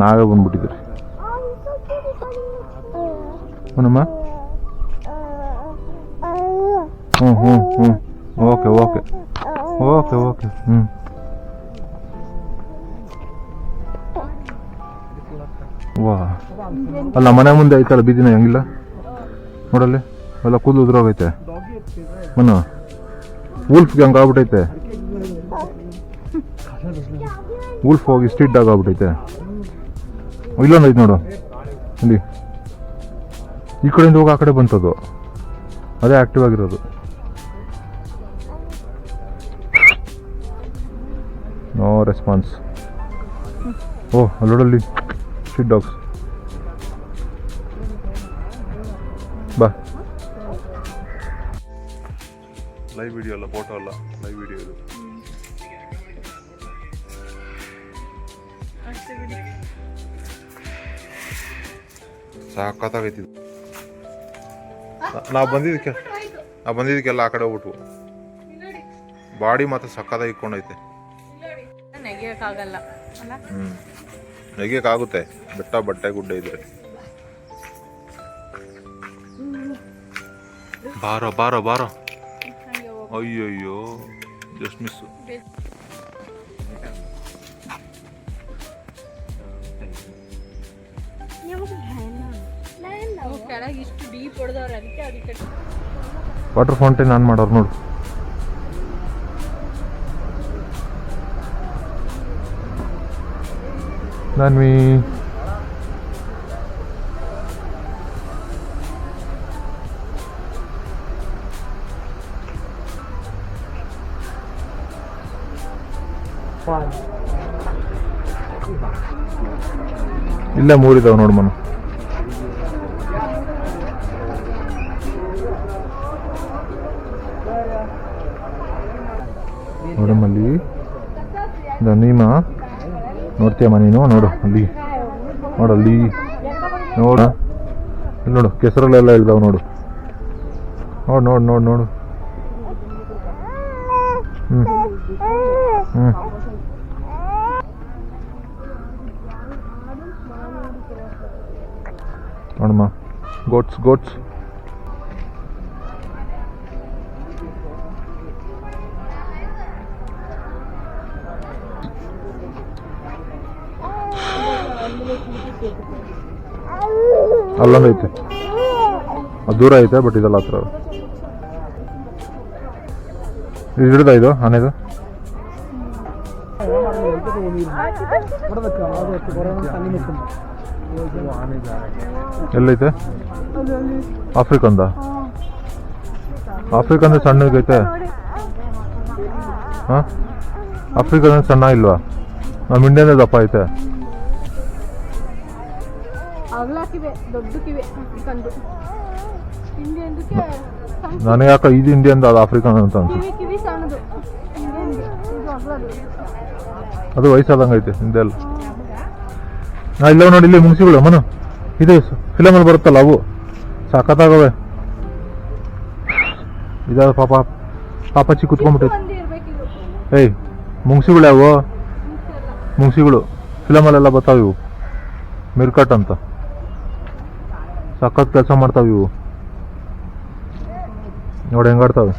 ನಾವೇ ಬಂದ್ಬಿಟ್ಟಿದ್ರಿ. ಏನಮ್ಮ? ಹ್ಞೂ ಹ್ಞೂ ಹ್ಞೂ ಓಕೆ ಓಕೆ ಓಕೆ ಓಕೆ. ಹ್ಞೂ ವಾ ಅಲ್ಲ ಮನೆ ಮುಂದೆ ಐತಲ್ಲ ಬೀದಿನ ಹೆಂಗಿಲ್ಲ ನೋಡಲ್ಲಿ ಎಲ್ಲ ಕೂದಲು ಉದ್ರೋಗೈತೆ. ಮನು ವೂಲ್ಫ್ಗೆ ಹಂಗೆ ಆಗ್ಬಿಟ್ಟೈತೆ. ವೂಲ್ಫ್ ಹೋಗಿ ಸ್ಟ್ರೀಟ್ ಡಾಗ್ ಆಗ್ಬಿಟ್ಟೈತೆ. ಇಲ್ಲೊಂದು ಐತೆ ನೋಡು ಇಲ್ಲಿ, ಈ ಕಡೆಯಿಂದ ಹೋಗಿ ಆ ಕಡೆ ಬಂತದು, ಅದೇ ಆಕ್ಟಿವ್ ಆಗಿರೋದು. No response. ಓ ಅಲ್ಲೋಡಲ್ಲಿ ಸ್ಟ್ರೀಟ್ ಡಾಗ್ಸ್. ಬಾ. ಲೈವ್ ವಿಡಿಯೋ ಅಲ್ಲ, ಫೋಟೋ ಅಲ್ಲ, ಲೈವ್ ವಿಡಿಯೋ ಇದು. ಸಾಕಾಗೈತಿ. ನಾವು ಬಂದಿದ್ದಕ್ಕೆಲ್ಲ ಆ ಕಡೆ ಹೋಗ್ಬಿಟ್ವು. ಬಾಡಿ ಮಾತ್ರ ಸಕ್ಕತ್ತಾಗಿ ಇಟ್ಕೊಂಡೈತೆ. ನೆಗೆಯಕ್ಕಾಗುತ್ತೆ ಬೆಟ್ಟ ಬಟ್ಟೆ ಗುಡ್ಡ ಇದ್ರೆ. ಬಾರೋ ಬಾರೋ ಬಾರೋ. ಅಯ್ಯಯ್ಯೋ just miss. Water fountain on ಮಾಡೋರು ನೋಡು. ನಾನ್ವಿ ಇಲ್ಲ ಮೂರಿದಾವ ನೋಡು ಮನು. ನೋಡಮ್ಮಲ್ಲಿ ನೀಮಾ ನೋಡ್ತೀಯಮ್ಮ ನೀನು? ನೋಡು ಅಲ್ಲಿ, ನೋಡಲ್ಲಿ ನೋಡ, ಇಲ್ಲಿ ನೋಡು ಕೆಸರಲ್ಲೆಲ್ಲ ಇಳ್ದಾವ ನೋಡು. ನೋಡು ನೋಡು ನೋಡು ನೋಡು. ಹ್ಞೂ ಹ್ಞೂ ನೋಡಮ್ಮ ಗೋಟ್ಸ್ ಗೋಟ್ಸ್. ಅಲ್ಲೊಂದೈತೆ, ಅದು ದೂರ ಐತೆ ಬಟ್ ಇದೆಲ್ಲ ಹತ್ರ. ಇದು ಹಿಡ್ದ ಇದು ಆನೆದು? ಎಲ್ಲೈತೆ? ಆಫ್ರಿಕಂದ? ಆಫ್ರಿಕಂದ ಸಣ್ಣಗೈತೆ. ಹಾಂ ಆಫ್ರಿಕಂದ ಸಣ್ಣ ಇಲ್ವಾ? ನಮ್ಮ ಇಂಡಿಯಾದ ದಪ್ಪ ಐತೆ. ನನಗೆ ಯಾಕೆ ಇದು ಇಂಡಿಯನ್ ಅದು ಆಫ್ರಿಕನ್ ಅಂತ ಅನ್ಸುತ್ತೆ. ಅದು ವಯಸ್ಸಾದಂಗೆ ಐತೆ ಹಿಂದೆಲ್ಲ. ಇಲ್ಲ ನೋಡಿ ಇಲ್ಲಿ ಮುಂಗ್ಸಿಗಳು ಮನು, ಇದು ಫಿಲಮಲ್ಲಿ ಬರುತ್ತಲ್ಲ ಅವು ಸಾಕತ್ತಾಗವೆ. ಇದಾದ ಪಾಪ ಪಾಪಚ್ಚಿ ಕುತ್ಕೊಂಡ್ಬಿಟ್ಟೈತೆ. ಏಯ್ ಮುಂಗ್ಸಿಗಳು ಯಾವು? ಮುಂಗ್ಸಿಗಳು ಫಿಲಮಲ್ಲೆಲ್ಲ ಬರ್ತಾವೆ ಇವು, ಮಿರ್ಕಟ್ ಅಂತ. ಸಖತ್ ಕೆಲಸ ಮಾಡ್ತಾವೆ ಇವು. ನೋಡಿ ಹೆಂಗಾಡ್ತಾವೆ.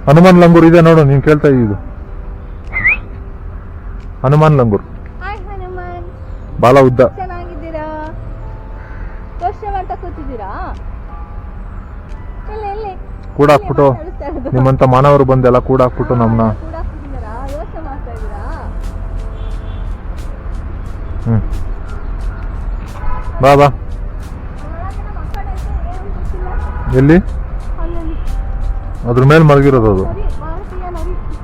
ಹನುಮಾನ್ ಲಂಗೂರ್ ಇದೆ ನೋಡು, ನೀನ್ ಕೇಳ್ತಾ ಇದ್ದು ಹನುಮಾನ್ ಲಂಗೂರ್. ಬಾಲ ಉದ್ದ. ಕೂಡ ಹಾಕ್ಬಿಟ್ಟು ನಿಮ್ಮಂತ ಮಾನವರು ಬಂದೆಲ್ಲ ಕೂಡ ಹಾಕ್ಬಿಟ್ಟು ನಮ್ಮನ್ನ. ಬಾ ಬಾ. ಎಲ್ಲಿ? ಅದ್ರ ಮೇಲೆ ಮಲಗಿರೋದು ಅದು.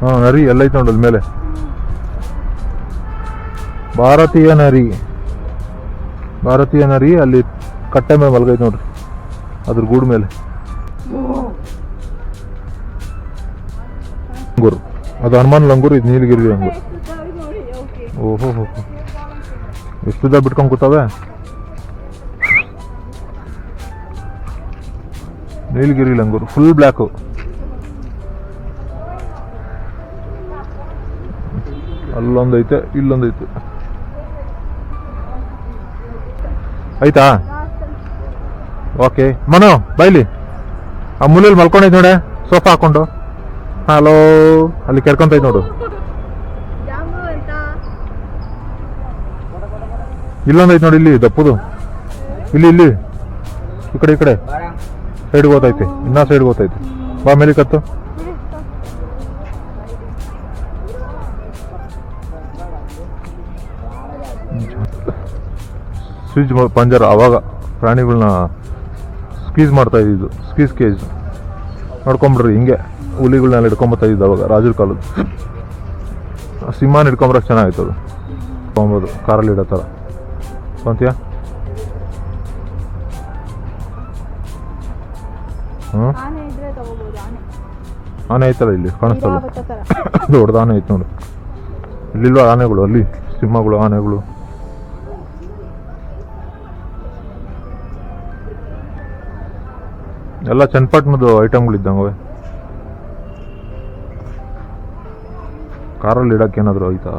ಹಾಂ ನರಿ ಎಲ್ಲೈತೆ ನೋಡಲ್ ಮೇಲೆ. ಭಾರತೀಯ ನರಿ, ಭಾರತೀಯ ನರಿ ಅಲ್ಲಿ ಕಟ್ಟೆ ಮೇಲೆ ಮಲಗೈತೆ ನೋಡ್ರಿ, ಅದ್ರ ಗೂಡು ಮೇಲೆ. ಲಂಗೂರು ಅದು ಹನುಮಾನ್ ಲಂಗೂರು, ಇದು ನೀಲಗಿರಿ ಲಂಗೂರು. ಓಹೋ ಹೋ, ಎಷ್ಟುದ ಬಿಟ್ಕೊಂಡು ಕೂತಾವೆ. ನೀಲಗಿರಿ ಲಂಗೂರು ಫುಲ್ ಬ್ಲ್ಯಾಕು. ಅಲ್ಲೊಂದೈತೆ ಇಲ್ಲೊಂದೈತೆ. ಆಯ್ತಾ? ಓಕೆ ಮನು ಬೈಲಿ. ಆ ಮೂಲೆಯಲ್ಲಿ ಮಲ್ಕೊಂಡೈತೆ ನೋಡೆ ಸೋಫಾ ಹಾಕೊಂಡು. ಹಲೋ ಅಲ್ಲಿ ಕೆರ್ಕೊಂತೈತೆ ನೋಡು. ಇಲ್ಲೊಂದೈತೆ ನೋಡಿ, ಇಲ್ಲಿ ದಪ್ಪದು. ಇಲ್ಲಿ ಇಲ್ಲಿ ಈ ಕಡೆ ಸೈಡ್ಗೆ ಹೋಗ್ತೈತೆ, ಇನ್ನೂ ಸೈಡ್ಗೆ ಹೋಗ್ತೈತೆ. ಬಾ ಮೇಲೆ ಕತ್ತು. ಸ್ವಿಚ್ ಪಂಜರ ಅವಾಗ ಪ್ರಾಣಿಗಳನ್ನ ಸ್ಕ್ವೀಸ್ ಮಾಡ್ತಾ ಇದ್ದಿದ್ದು, ಸ್ಕ್ವೀಸ್ ಕೇಜ್ ನೋಡ್ಕೊಂಬಿಡ್ರಿ. ಹಿಂಗೆ ಹುಲಿಗಳನ್ನೆಲ್ಲ ಹಿಡ್ಕೊಂಬತ್ತಾ ಇದ್ದು ಅವಾಗ ರಾಜರ ಕಾಲದ. ಸಿಂಹನ ಹಿಡ್ಕೊಂಬರಕ್ಕೆ ಚೆನ್ನಾಗಿತ್ತು ಅದು, ತೊಗೊಬೋದು ಕಾರಲ್ಲಿ ಇಡೋ ಥರ. ಅಂತೀಯಾ? ಹ್ಞೂ ಆನೆ ಐತಲ್ಲ ಇಲ್ಲಿ ಕಾಣಿಸ್ತಲ್ಲ, ದೊಡ್ಡದು ಆನೆ ಐತೆ ನೋಡು. ಇಲ್ಲಿಲ್ವ ಆನೆಗಳು, ಅಲ್ಲಿ ಸಿಂಹಗಳು ಆನೆಗಳು. ಎಲ್ಲ ಚನ್ನಪಟ್ಟಣದ ಐಟಮ್ಗಳಿದ್ದಂಗೆ. ಕಾರಲ್ಲಿ ಇಡಕ್ಕೆ ಏನಾದರೂ ಆಯ್ತಾ?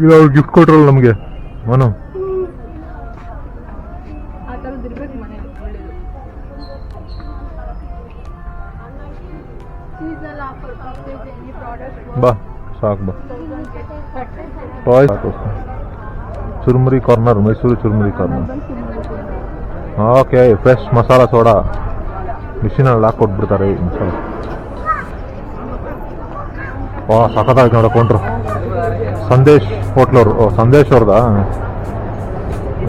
ಇಲ್ಲ ಅವ್ರು ಗಿಫ್ಟ್ ಕೊಟ್ರಲ್ಲ ನಮಗೆ ಮನು. ಬಾ ಸಾಕು ಬಾ. ಟಾಯ್ ಸಾಕು. Churumuri corner, Mysuru Churumuri corner. Okay, fresh masala soda ಮಿಷಿನಲ್ಲಿ ಹಾಕ್ಕೊಟ್ಬಿಡ್ತಾರೆ ಮಸಾಲ. ಸಖತ್ತಾಗಿ ನೋಡ್ಕೊಂಡ್ರು. ಸಂದೇಶ್ ಹೋಟ್ಲವ್ರು. ಸಂದೇಶ್ ಅವ್ರದಾ?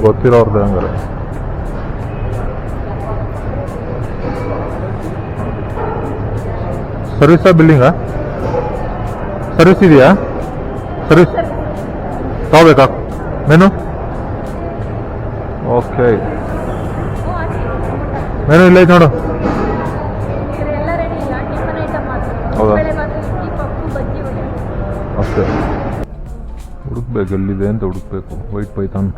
ಗೊತ್ತಿರೋರ್ದು ಹಂಗಾರೆ. ಸರ್ವಿಸಾ ಬಿಲ್ಡಿಂಗಾ? ಸರ್ವಿಸ್ ಇದೆಯಾ? ಸರ್ವಿಸ್ ತಗೋಬೇಕಾ ಮೆನು? ಓಕೆ, ಮೆನು ಇಲ್ಲ ಐತೆ ನೋಡು. ಹೌದಾ? ಅಷ್ಟೇ ಹುಡುಕ್ಬೇಕು, ಎಲ್ಲಿದೆ ಅಂತ ಹುಡುಕ್ಬೇಕು. White python.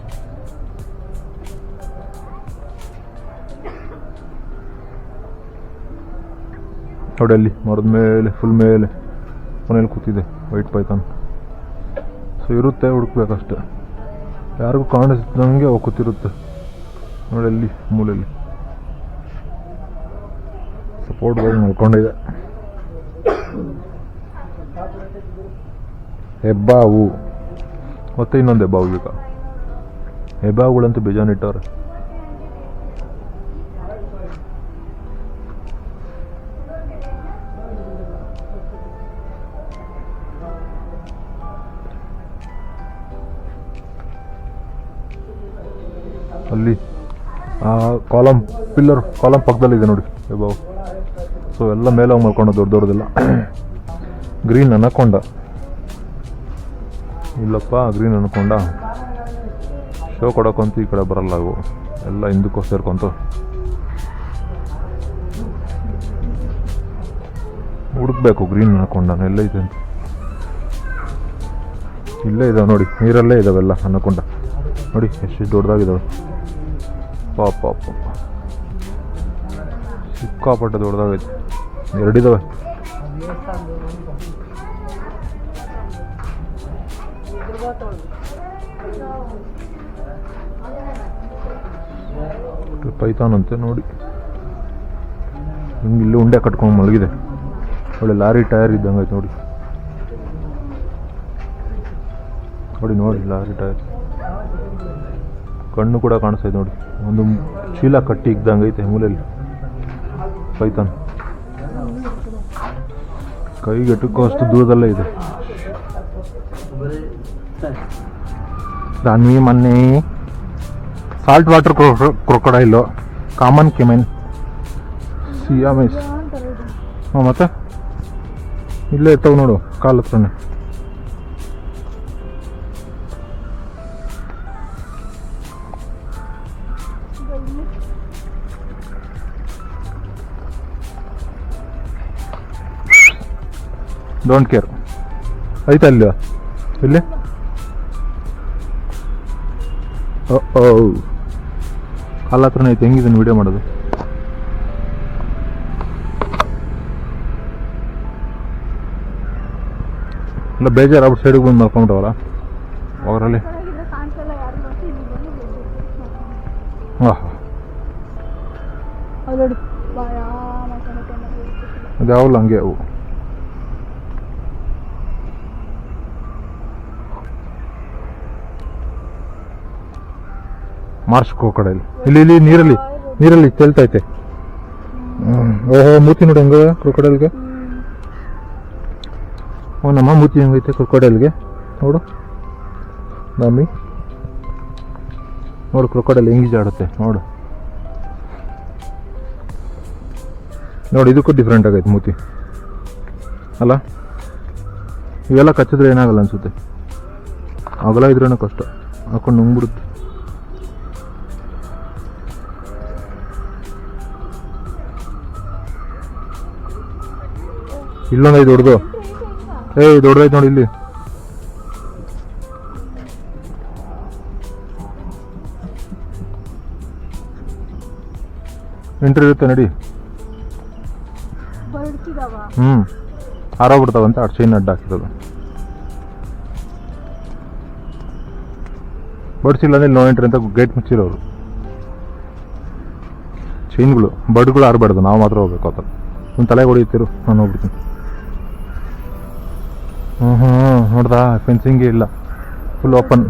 ನೋಡಿ ಅಲ್ಲಿ ಮರದ ಮೇಲೆ ಫುಲ್ ಮೇಲೆ ಮನೇಲಿ ಕೂತಿದೆ ವೈಟ್ ಪೈಥಾನ್. ಸೊ ಇರುತ್ತೆ, ಹುಡುಕ್ಬೇಕಷ್ಟೆ. ಯಾರಿಗೂ ಕಾಣಿಸ್ದಂಗೆ ಅವು ಕೂತಿರುತ್ತೆ ನೋಡಿ ಅಲ್ಲಿ ಮೂಲೆಯಲ್ಲಿ. ಸಪೋರ್ಟ್ ಗಾಗಿ ಮಲ್ಕೊಂಡಿದೆ. ಹೆಬ್ಬಾವು ಮತ್ತೆ ಇನ್ನೊಂದು ಹೆಬ್ಬಾವು ಬೇಕಾ? ಹೆಬ್ಬಾವುಗಳಂತೂ ಬೇಜಾನಿಟ್ಟವ್ರೆ. ಅಲ್ಲಿ ಕಾಲಮ್ ಕಾಲಮ್ ಪಕ್ಕದಲ್ಲಿದೆ ನೋಡಿ ಹೆಬ್ಬಾವು. ಸೊ ಎಲ್ಲ ಮೇಲೆ ಹೋಗಿ ಮಲ್ಕೊಂಡು ದೊಡ್ಡ ದೊಡ್ಡದಿಲ್ಲ. ಗ್ರೀನ್ ಅನಕೊಂಡ ಇಲ್ಲಪ್ಪ, ಗ್ರೀನ್ ಅನ್ಕೊಂಡ ಶೋ ಕೊಡೋಕ್ಕಂತೂ ಈ ಕಡೆ ಬರಲ್ಲ. ಅವು ಎಲ್ಲ ಹಿಂದಕ್ಕೂ ಸೇರ್ಕೊಂತು. ಹುಡುಕ್ಬೇಕು ಗ್ರೀನ್ ಅನ್ಕೊಂಡ ಎಲ್ಲೈತೆ ಅಂತ. ಇಲ್ಲೇ ಇದಾವೆ ನೋಡಿ, ನೀರಲ್ಲೇ ಇದಾವೆಲ್ಲ ಅನ್ಕೊಂಡ. ನೋಡಿ ಎಷ್ಟು ದೊಡ್ಡದಾಗಿದ್ದಾವೆ. ಪಾಪ ಸಿಕ್ಕಾಪಟ್ಟೆ ದೊಡ್ಡದಾಗೈತೆ. ಎರಡಿದಾವೆ. ಪೈಥಾನ್ ಅಂತೆ ನೋಡಿ. ಹಿಂಗೆ ಇಲ್ಲಿ ಉಂಡೆ ಕಟ್ಕೊಂಡು ಮಲಗಿದೆ. ಒಳ್ಳೆ ಲಾರಿ ಟೈರ್ ಇದ್ದಂಗೆ ಐತೆ ನೋಡಿ. ನೋಡಿ ನೋಡಿ ಲಾರಿ ಟೈರ್. ಕಣ್ಣು ಕೂಡ ಕಾಣಿಸ್ತೈತೆ ನೋಡಿ. ಒಂದು ಚೀಲ ಕಟ್ಟಿ ಇದ್ದಂಗೆ ಐತೆ ಮೂಲೆಯಲ್ಲಿ ಪೈಥಾನ್. ಕೈಗೆಟುಕೋ ಅಷ್ಟು ದೂರದಲ್ಲೇ ಇದೆ. ದಾನ್ವಿ ಮೊನ್ನೆ ಸಾಲ್ಟ್ ವಾಟರ್ ಕ್ರೊಕೊಡೈಲು, ಕಾಮನ್ ಕೆಮೆನ್, ಸಿಯಾಮೈಸ್. ಹಾಂ ಮತ್ತೆ ಇಲ್ಲೇ ಇರ್ತಾವೆ ನೋಡು ಕಾಲ ಹತ್ರನೇ. ಡೋಂಟ್ ಕೇರ್ ಐತಾ ಇಲ್ಲ ಇಲ್ಲಿ. ಕಾಲ ಹತ್ರನೇ ಐತೆ. ಹೆಂಗಿದ್ದೀನಿ ವಿಡಿಯೋ ಮಾಡೋದು? ಇಲ್ಲ ಬೇಜಾರು ಔಟ್ ಸೈಡಿಗೆ ಬಂದು ಮಲ್ಕೊಂಬಿಟ್ಟವಲ್ಲ ಅವರಲ್ಲಿ. ಹಾಂ ಹಾಂ ಅದು ಯಾವಲ್ಲ ಹಂಗೆ ಅವು. ಮಾರ್ಷ್ ಕ್ರೊಕೊಡೈಲ್ ಇಲ್ಲಿ ನೀರಲ್ಲಿ ತೇಲ್ತೈತೆ. ಓಹೋ ಮೂತಿ ನೋಡಿ ಹಂಗ ಕ್ರೊಕೊಡೈಲ್ಗೆ. ಓ ನಮ್ಮ ಮೂತಿ ಹೆಂಗೈತೆ ಕ್ರೊಕೊಡೈಲ್ಗೆ ನೋಡು ನಮ್ಮಿ. ನೋಡು ಕ್ರೊಕೊಡೈಲ್ ಹೆಂಗೀಜಾಡುತ್ತೆ ನೋಡು. ನೋಡಿ ಇದಕ್ಕೂ ಡಿಫ್ರೆಂಟ್ ಆಗೈತೆ ಮೂತಿ ಅಲ್ಲ. ಇವೆಲ್ಲ ಕಚ್ಚಿದ್ರೆ ಏನಾಗಲ್ಲ ಅನ್ಸುತ್ತೆ, ಅಗಲ ಇದ್ರೇನೋ ಕಷ್ಟ ಹಾಕೊಂಡು ನುಂಗ್ಬಿಡುತ್ತೆ. ಇಲ್ಲೊಂದೈದು ದೊಡ್ಡದು, ದೊಡ್ಡದೈತೆ ನೋಡಿ ಇಲ್ಲಿ. ಎಂಟ್ರಿ ಇರುತ್ತೆ ನಡಿ. ಹಾರೋಗ್ಬಿಡ್ತಾವಂತೆ ಅಷ್ಟು ಚೈನ್ ಅಡ್ಡ ಹಾಕಿರೋದು. ಬಡ್ಸಿಲ್ಲ ಅಂದ್ರೆ ನೋ ಎಂಟ್ರಿ ಅಂತ ಗೇಟ್ ಮುಚ್ಚಿರೋರು. ಚೈನ್ಗಳು ಬರ್ಡ್ಗಳು ಹಾರಬಾರ್ದು, ನಾವು ಮಾತ್ರ ಹೋಗ್ಬೇಕು. ಆತ ಒಂದು ತಲೆಗೆ ಹೊಡಿತೀರು, ನಾನು ಹೋಗ್ಬಿಡ್ತೀನಿ. ನೋಡ್ದಾ ಫೆನ್ಸಿಂಗೇ ಇಲ್ಲ, ಫುಲ್ ಓಪನ್.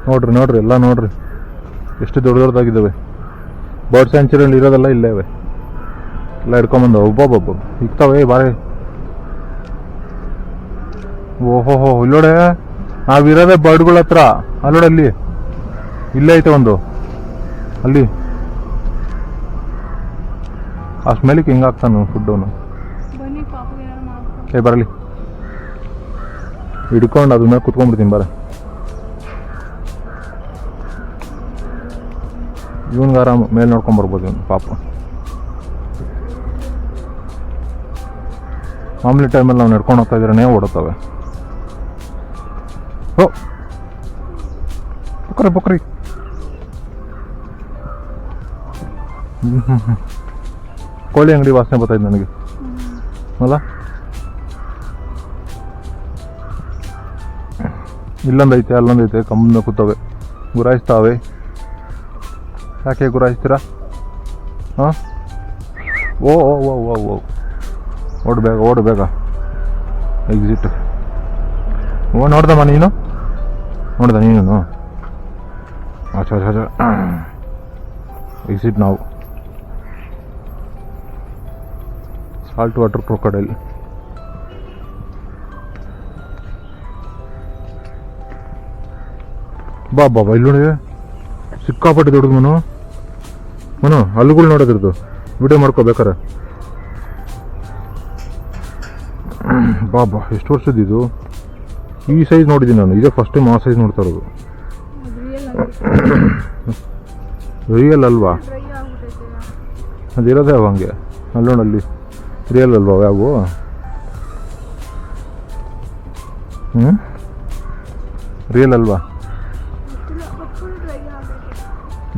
ನೋಡ್ರಿ ಎಲ್ಲ ನೋಡ್ರಿ ಎಷ್ಟು ದೊಡ್ಡದಾಗಿದ್ದಾವೆ. ಬರ್ಡ್ ಸ್ಯಾಂಚುರಿಯಲ್ಲಿ ಇರೋದೆಲ್ಲ ಇಲ್ಲೇ ಇವೆ. ಎಲ್ಲ ಹಿಡ್ಕೊಂಬಂದು ಒಬ್ಬೊಬ್ಬ ಇಕ್ತಾವೆ ಬಾರಿ. ಓಹೋಹೋ ಇಲ್ಲೋಡೆ ನಾವಿರೋದೇ ಬರ್ಡ್ಗಳ ಹತ್ರ. ಅಲ್ಲೋಡೆ ಅಲ್ಲಿ ಇಲ್ಲೇ ಐತೆ ಒಂದು, ಅಲ್ಲಿ ಅಷ್ಟು ಮೇಲಕ್ಕೆ ಹಿಂಗೆ ಹಾಕ್ತಾನು ಫುಡ್ ಅವನು. ಬರಲಿ ಹಿಡ್ಕೊಂಡು ಅದ್ರ ಮೇಲೆ ಕುತ್ಕೊಂಡ್ಬಿಡ್ತೀನಿ ಬರ. ಇವನ್ಗೆ ಆರಾಮ ಮೇಲೆ ನೋಡ್ಕೊಂಬರ್ಬೋದು ಇವನು ಪಾಪ. ಮಾಮೂಲಿ ಟೈಮಲ್ಲಿ ನಾವು ನಡ್ಕೊಂಡು ಹೋಗ್ತಾ ಇದ್ರೇ ಓಡುತ್ತವೆ. ಓ ಬಕ್ರಿ ಕೋಳಿ ಅಂಗಡಿ ವಾಸನೆ ಬರ್ತಾಯಿದೆ ನನಗೆ ಅಲ್ಲ. ಇಲ್ಲೊಂದೈತೆ ಅಲ್ಲೊಂದೈತೆ, ಕಂಬನ ಕೂತವೆ ಗುರಾಯಿಸ್ತಾವೆ. ಯಾಕೆ ಗುರಾಯಿಸ್ತೀರಾ? ಹಾಂ ಓ ಓ ಓ ಓ ಓ ಓಡಬೇಗ ಎಕ್ಸಿಟ್. ಓ ನೋಡ್ದಮ್ಮ ನೀನು ಅಚ್ಚ ಎಕ್ಸಿಟ್. ನಾವು ಸಾಲ್ಟ್ ವಾಟರ್ ಕ್ರೊಕೊಡೈಲ್. ಬಾ ಇಲ್ಲಿ ನೋಡಿ ಸಿಕ್ಕಾಪಟ್ಟೆ ದೊಡ್ಡದು ಮನು ಹಲ್ಲುಗಳು ನೋಡೋದ್ರದ್ದು ವಿಡಿಯೋ ಮಾಡ್ಕೋಬೇಕಾರೆ. ಬಾ ಎಷ್ಟು ವರ್ಷದಿದು. ಈ ಸೈಜ್ ನೋಡಿದ್ದೀನಿ ನಾನು, ಇದೇ ಫಸ್ಟ್ ಟೈಮ್ ಆ ಸೈಜ್ ನೋಡ್ತಾ ಇರೋದು. ರಿಯಲ್ ಅಲ್ವಾ ಅದಿರೋದೇ ಅವ ಹಂಗೆ. ಅಲ್ಲೋಣಲ್ಲಿ ರಿಯಲ್ ಅಲ್ವಾ ಯಾವು? ರಿಯಲ್ ಅಲ್ವಾ?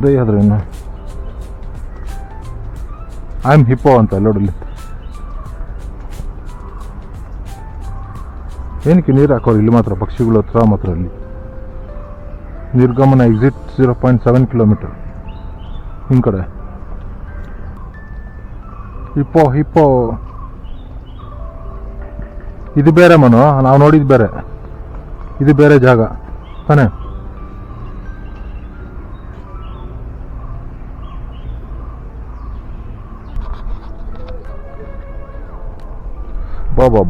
ಡ್ರೈ ಆದ್ರೆ ಇನ್ನು ಐ ಆಮ್ ಹಿಪ್ಪೋ ಅಂತ ಅಲ್ಲೋಡಲ್ಲಿ. ಏನಕ್ಕೆ ನೀರು ಹಾಕೋರು ಇಲ್ಲಿ ಮಾತ್ರ ಪಕ್ಷಿಗಳ ಹತ್ರ ಮಾತ್ರ. ಅಲ್ಲಿ ನಿರ್ಗಮನ ಎಕ್ಸಿಟ್ 0.7 ಕಿಲೋಮೀಟರ್. ಹಿಂಗೆ ಕಡೆ ಹಿಪ್ಪೋ ಇದು ಬೇರೆ ಮನು, ನಾವು ನೋಡಿದ್ದು ಬೇರೆ, ಇದು ಬೇರೆ ಜಾಗ ತಾನೇ.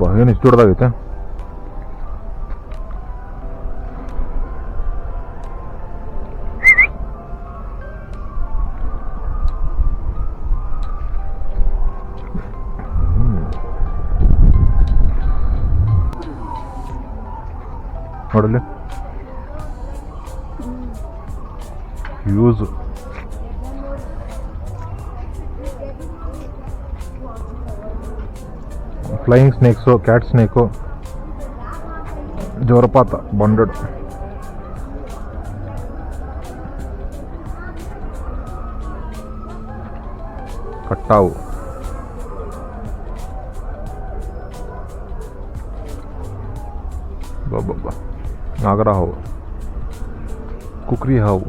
ಬಾ ಏನು ಇಷ್ಟು ದೊಡ್ಡದಾಗೈತೆ. ನೋಡಲಿ ಯೂಸ್ ಫ್ಲೈಯಿಂಗ್ ಸ್ನೇಕ್ಸು, ಕ್ಯಾಟ್ ಸ್ನೇಕು, ಜೋರಪಾತ, ಬಂಡಡ್, ಕಟ್ಟಾವು, ಬಾಬಾ ನಾಗರ ಹಾವು, ಕುಕ್ರಿ ಹಾವು.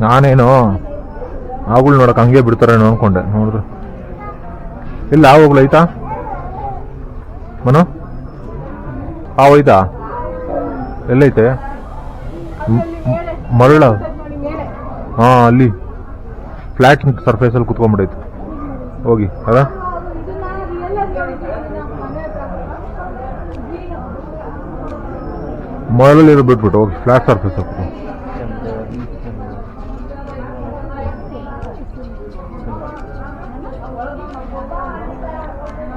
ನಾನೇನು ಹಾವುಗಳು ನೋಡಕ್ಕೆ ಹಂಗೆ ಬಿಡ್ತಾರೇನೋ ಅನ್ಕೊಂಡೆ. ನೋಡ್ರಿ ಇಲ್ಲ ಹಾವುಗಳು ಐತಾ ಮನು? ಹಾವು ಐತಾ? ಎಲ್ಲೈತೆ? ಮರಳ? ಹಾಂ, ಅಲ್ಲಿ ಫ್ಲಾಟ್ ಸರ್ಫೇಸಲ್ಲಿ ಕುತ್ಕೊಂಡ್ಬಿಡೈತೆ. ಹೋಗಿ ಅದ ಮರಳಲ್ಲಿ ಬಿಟ್ಬಿಟ್ಟು ಹೋಗಿ ಫ್ಲಾಟ್ ಸರ್ಫೇಸ್ ಹಾಕ್ಬಿಟ್ಟು.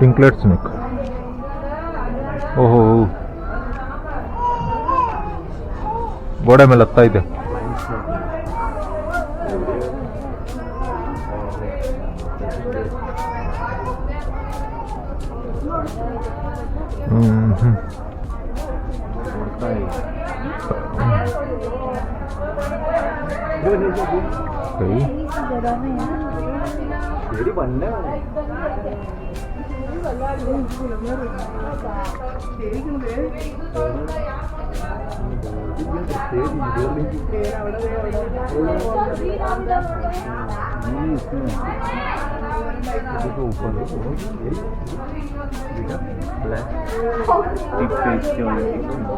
ಟಿಂಕ್ಲೆಟ್ ಸ್ನೇಕ್. ಓಹೋ, ಗೋಡೆ ಮೇಲೆ ಹತ್ತೈತೆ.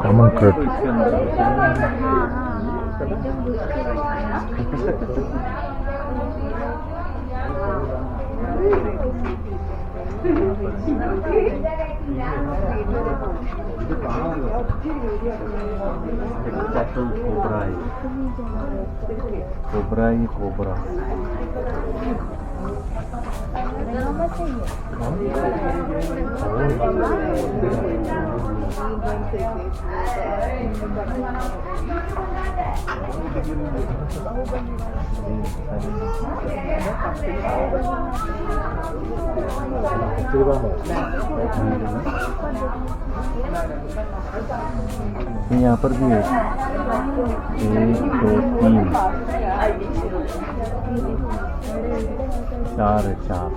ಕಾಮನ್ ಕ್ರೆಟ್. कोबरा यहाँ पर भी है 1 2 3 4 है 4।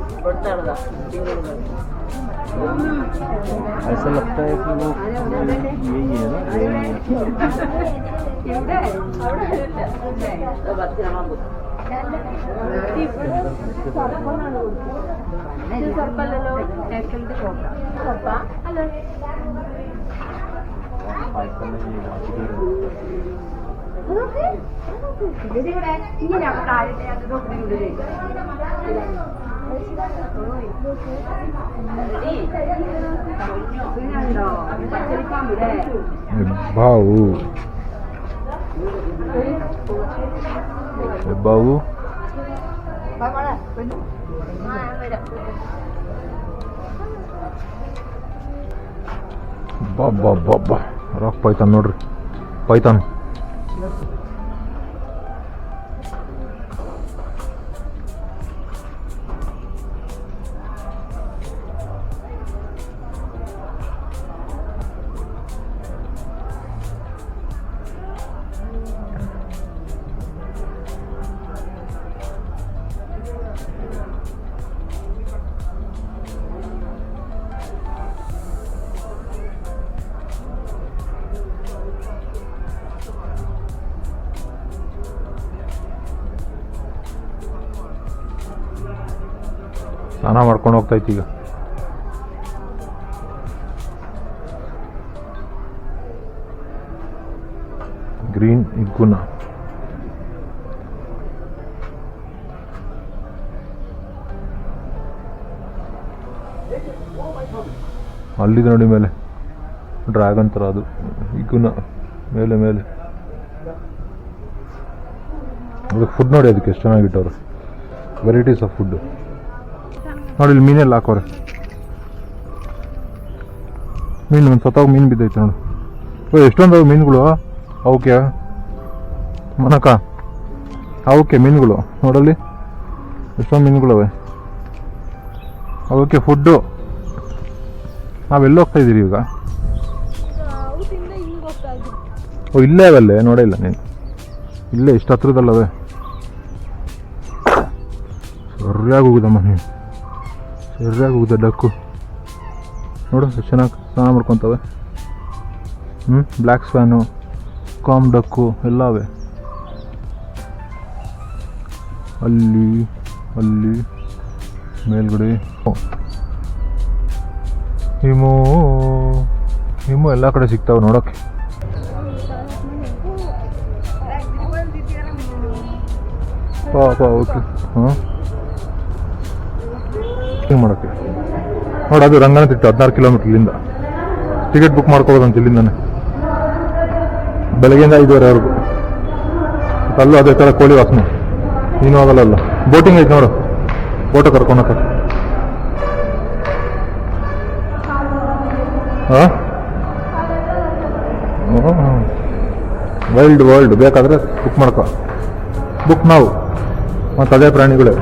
ऐसा लगता है कि वो यही है ना, बाऊ बाऊ बाबा राक पाइथान नोड्री पाइथान ಸ್ನಾನ ಮಾಡ್ಕೊಂಡು ಹೋಗ್ತೈತಿ ಈಗ. ಗ್ರೀನ್ ಇಗ್ಗುನ ಅಲ್ಲಿದೆ ನೋಡಿ ಮೇಲೆ ಡ್ರ್ಯಾಗನ್ ಥರ, ಅದು ಇಗ್ಗುನ ಮೇಲೆ ಮೇಲೆ. ಅದಕ್ಕೆ ಫುಡ್ ನೋಡಿ, ಅದಕ್ಕೆ ಎಷ್ಟು ಚೆನ್ನಾಗಿಟ್ಟವ್ರು, ವೆರೈಟೀಸ್ ಆಫ್ ಫುಡ್ ನೋಡಿ. ಇಲ್ಲಿ ಮೀನೆಲ್ಲ ಹಾಕೋರೆ, ಮೀನು ಒಂದು ಸತ್ತಾಗ ಮೀನು ಬಿದ್ದೈತೆ ನೋಡು. ಎಷ್ಟೊಂದು ಮೀನುಗಳು ಅವಕ್ಕೆ ಮನಕ, ಅವಕ್ಕೆ ಮೀನುಗಳು ನೋಡಲ್ಲಿ ಎಷ್ಟೊಂದು ಮೀನುಗಳವೆ. ಅವಕ್ಕೆ ಫುಡ್ಡು. ನಾವೆಲ್ಲ ಹೋಗ್ತಾ ಇದ್ದೀರಿ ಈಗ? ಓ ಇಲ್ಲೇ ಅವಲ್ಲೇ ನೋಡಿಲ್ಲ ನೀನು, ಇಲ್ಲೇ ಇಷ್ಟು ಹತ್ರದಲ್ಲವೇ. ಸರಿಯಾಗಿ ಹೋಗುದಮ್ಮ ನೀವು, ಸರಿಯಾಗಿ ಹೋಗಿದೆ ಡಕ್ಕು ನೋಡು ಎಷ್ಟು ಚೆನ್ನಾಗಿ ಸ್ನಾನ ಮಾಡ್ಕೊತವೆ. ಬ್ಲ್ಯಾಕ್ ಸ್ವ್ಯಾನು, ಕಾಮ್ ಡಕ್ಕು ಎಲ್ಲ ಅವೆ. ಅಲ್ಲಿ ಅಲ್ಲಿ ಮೇಲ್ಗಡೆ ಹಿಮು ಹಿಮು ಎಲ್ಲ ಕಡೆ ಸಿಗ್ತಾವೆ ನೋಡೋಕ್ಕೆ. ಓಕೆ ಹಾಂ ಹಿಂಗೆ ಮಾಡೋಕ್ಕೆ ನೋಡಿ. ಅದು ರಂಗನತಿಟ್ಟು 16 ಕಿಲೋಮೀಟ್ರ್ ಇಲ್ಲಿಂದ. ಟಿಕೆಟ್ ಬುಕ್ ಮಾಡ್ಕೋಬೋದಂತ ಇಲ್ಲಿಂದಾನೆ ಬೆಳಗ್ಗೆಯಿಂದ 5:30ವರೆಗೂ. ಅಲ್ಲೂ ಅದೇ ಥರ ಕೋಳಿ ವಾಸನೆ. ನೀನು ಹೋಗಲ್ಲ. ಬೋಟಿಂಗ್ ಐತೆ ನೋಡು, ಬೋಟ ಕರ್ಕೊಂಡೋಗ. ಹಾಂ ವರ್ಲ್ಡ್ ಬೇಕಾದರೆ ಬುಕ್ ಮಾಡ್ಕೊ. ಬುಕ್ ನಾವು ಮತ್ತು ಅದೇ ಪ್ರಾಣಿಗಳೇ.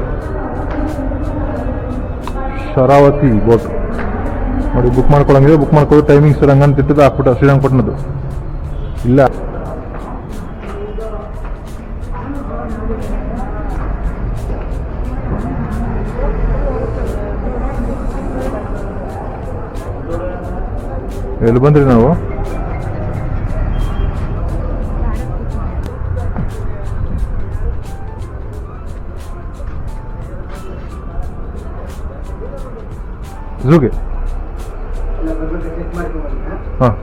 ಶರಾವತಿ ಬೋಟ್ ನೋಡಿ, ಬುಕ್ ಮಾಡ್ಕೊಳ್ಳಂಗಿದೆ. ಬುಕ್ ಮಾಡ್ಕೊಳ್ಳೋ ಟೈಮಿಂಗ್ಸ್ ರಂಗನ ತಿಟ್ಟದ ಹಾಕ್ಬಿಟ್ಟು ಶ್ರೀರಂಗಪಟ್ಟಣದ್ದು ಇಲ್ಲ. ಎಲ್ಲಿ ಬಂದ್ರಿ ನಾವು? ಝೂಗೆ. ಹಾಂ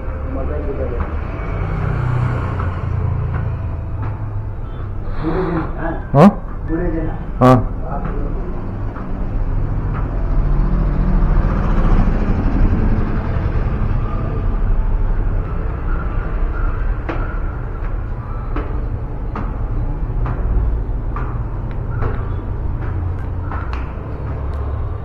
ಹಾಂ ಹಾಂ